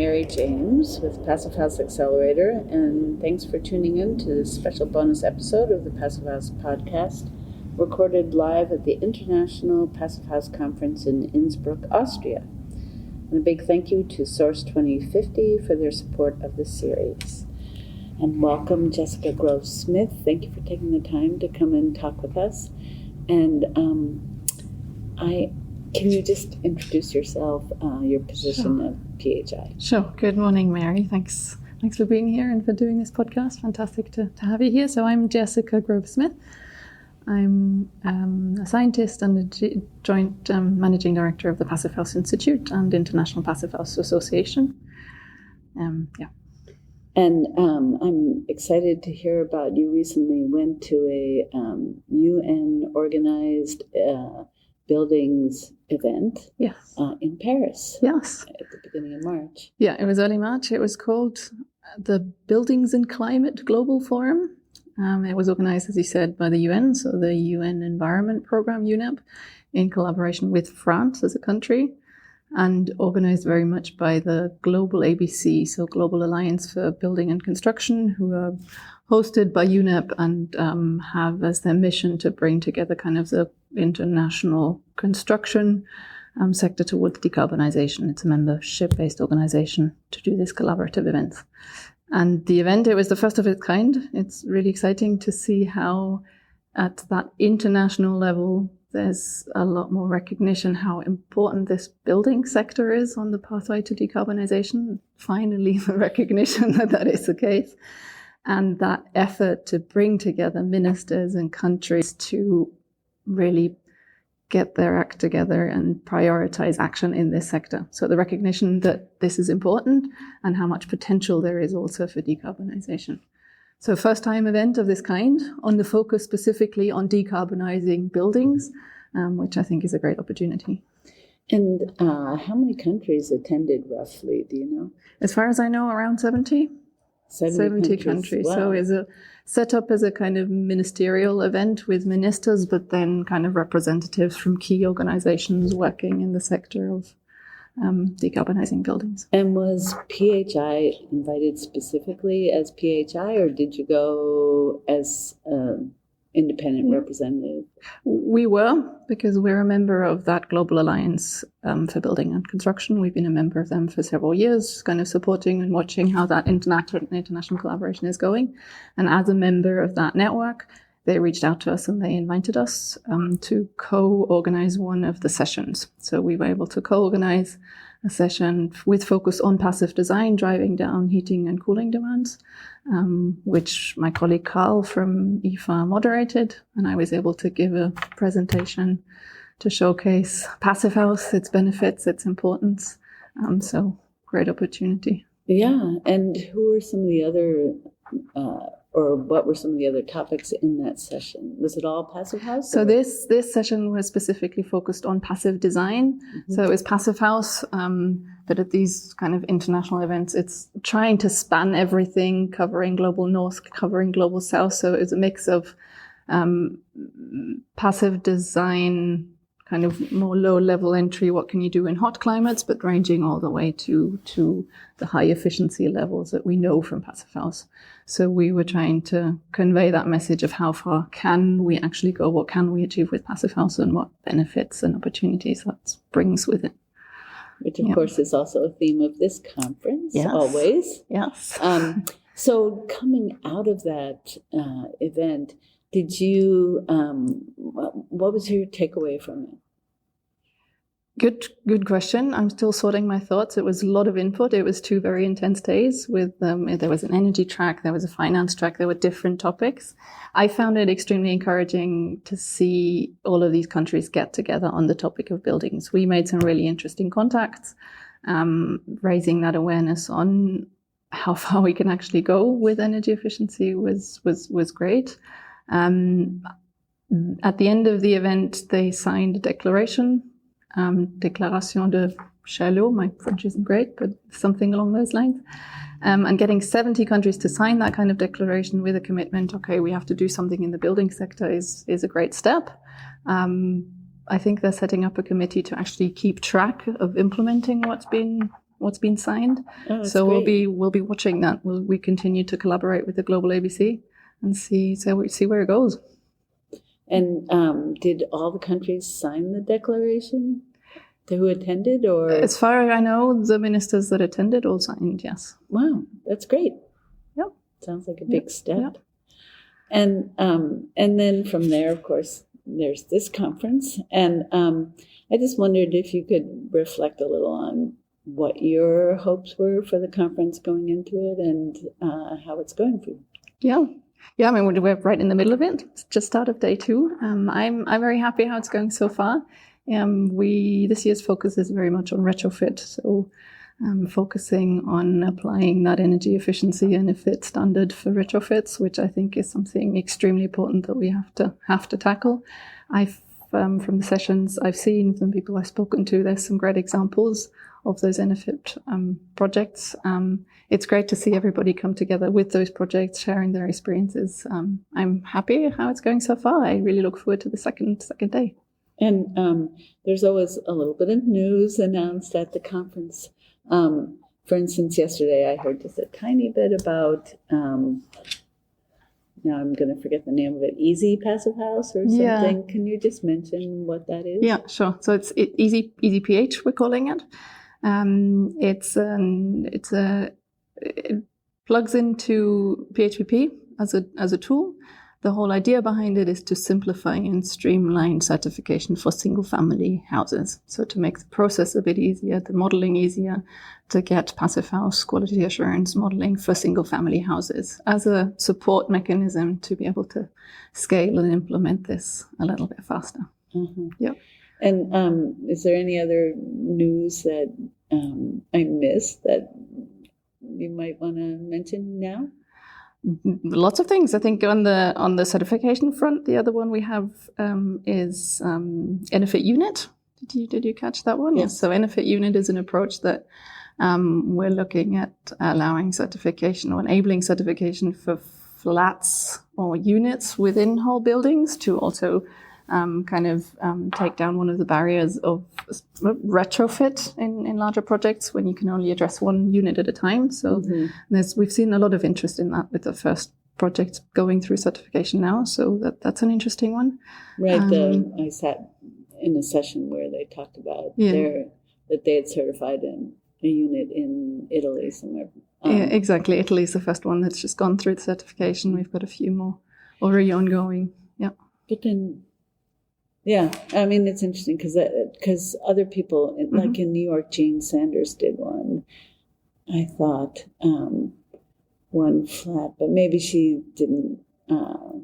Mary James with Passivhaus Accelerator, and thanks for tuning in to this special bonus episode of the Passivhaus podcast, recorded live at the International Passivhaus Conference in Innsbruck, Austria. And a big thank you to Source 2050 for their support of this series. And welcome, Jessica Grove-Smith. Thank you for taking the time to come and talk with us. And can you just introduce yourself, your position at PHI? Sure. Good morning, Mary. Thanks for being here and for doing this podcast. Fantastic to have you here. So I'm Jessica Grove-Smith. I'm a scientist and a joint managing director of the Passivhaus Institute and International Passivhaus Association. And I'm excited to hear about you recently went to a UN-organized buildings event. Yes. In Paris. Yes. At the beginning of March. Yeah, it was early March. It was called the Buildings and Climate Global Forum. It was organized, as you said, by the UN, so the UN Environment Programme, UNEP, in collaboration with France as a country, and organized very much by the Global ABC, so Global Alliance for Building and Construction, who are hosted by UNEP and have as their mission to bring together kind of the international construction sector towards decarbonization. It's a membership-based organization to do this collaborative events. And the event, it was the first of its kind. It's really exciting to see how at that international level, there's a lot more recognition how important this building sector is on the pathway to decarbonization. Finally, the recognition that is the case. And that effort to bring together ministers and countries to really get their act together and prioritize action in this sector. So the recognition that this is important and how much potential there is also for decarbonization. So first time event of this kind on the focus specifically on decarbonizing buildings, which I think is a great opportunity. And how many countries attended roughly, do you know? As far as I know, around 70 countries. Wow. So it's set up as a kind of ministerial event with ministers, but then kind of representatives from key organizations working in the sector of decarbonizing buildings. And was PHI invited specifically as PHI, or did you go as independent representative? We were, because we're a member of that Global Alliance for Building and Construction. We've been a member of them for several years, kind of supporting and watching how that international collaboration is going. And as a member of that network, they reached out to us and they invited us to co-organize one of the sessions. So we were able to co-organize a session with focus on passive design, driving down heating and cooling demands, which my colleague Carl from IFA moderated, and I was able to give a presentation to showcase Passivhaus, its benefits, its importance. So great opportunity. Yeah, and who were some of the other or what were some of the other topics in that session? Was it all Passivhaus? So this session was specifically focused on passive design. Mm-hmm. So it was Passivhaus, but at these kind of international events, it's trying to span everything, covering global north, covering global south. So it's a mix of passive design, kind of more low-level entry, what can you do in hot climates, but ranging all the way to the high efficiency levels that we know from Passivhaus. So we were trying to convey that message of how far can we actually go, what can we achieve with Passivhaus, and what benefits and opportunities that brings with it. Which, of course, is also a theme of this conference, yes. Always. Yes. So coming out of that event, did you, what was your takeaway from it? Good question. I'm still sorting my thoughts. It was a lot of input. It was 2 very intense days with, there was an energy track, there was a finance track, there were different topics. I found it extremely encouraging to see all of these countries get together on the topic of buildings. We made some really interesting contacts, raising that awareness on how far we can actually go with energy efficiency was great. At the end of the event, they signed a declaration, Déclaration de Charlot. My French isn't great, but something along those lines. And getting 70 countries to sign that kind of declaration with a commitment, okay, we have to do something in the building sector is a great step. I think they're setting up a committee to actually keep track of implementing what's been what's been signed. Oh, that's So great. we'll be watching that. We continue to collaborate with the Global ABC and see where it goes. And did all the countries sign the declaration? Who attended, or? As far as I know, the ministers that attended all signed, yes. Wow, that's great. Yep. Sounds like a big step. Yep. And then from there, of course, there's this conference. And I just wondered if you could reflect a little on what your hopes were for the conference going into it and how it's going for you. Yeah. I mean, we're right in the middle of it. It's just out of day 2. I'm very happy how it's going so far. This year's focus is very much on retrofit, so focusing on applying that energy efficiency and EFIT standard for retrofits, which I think is something extremely important that we have to tackle. From the sessions I've seen, from people I've spoken to, there's some great examples of those ENEFIT projects. It's great to see everybody come together with those projects, sharing their experiences. I'm happy how it's going so far. I really look forward to the second day. And there's always a little bit of news announced at the conference. For instance, yesterday I heard just a tiny bit about, now I'm going to forget the name of it, Easy Passivhaus or something. Yeah. Can you just mention what that is? Yeah, sure. So it's Easy PH, we're calling it. It plugs into PHPP as a tool. The whole idea behind it is to simplify and streamline certification for single-family houses. So to make the process a bit easier, the modeling easier, to get Passivhaus quality assurance modeling for single-family houses as a support mechanism to be able to scale and implement this a little bit faster. Mm-hmm. Yep. And is there any other news that I missed that you might want to mention now? Lots of things. I think on the certification front, the other one we have is ENEFIT Unit. Did you catch that one? Yes. So ENEFIT Unit is an approach that we're looking at allowing certification or enabling certification for flats or units within whole buildings to also take down one of the barriers of retrofit in larger projects when you can only address one unit at a time. So we've seen a lot of interest in that with the first project going through certification now. So that's an interesting one. Right. I sat in a session where they talked about that they had certified a unit in Italy somewhere. Yeah, exactly. Italy is the first one that's just gone through the certification. We've got a few more already ongoing. Yeah. But then, yeah, I mean, it's interesting because other people, like in New York, Jane Sanders did one. I thought one flat, but maybe she didn't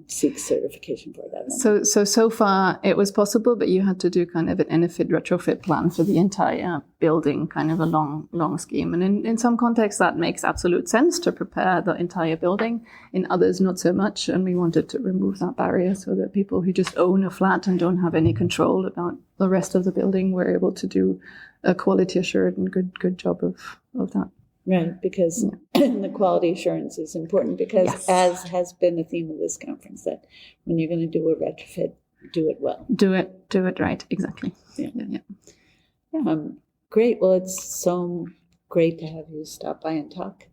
seek certification for that one. So far it was possible, but you had to do kind of an ENEFIT retrofit plan for the entire building, kind of a long scheme. And in some contexts that makes absolute sense to prepare the entire building. In others, not so much. And we wanted to remove that barrier so that people who just own a flat and don't have any control about the rest of the building were able to do a quality assured and good job of that. Right, because the quality assurance is important because, as has been the theme of this conference, that when you're going to do a retrofit, do it well. Do it right, exactly. Yeah. Great. Well, it's so great to have you stop by and talk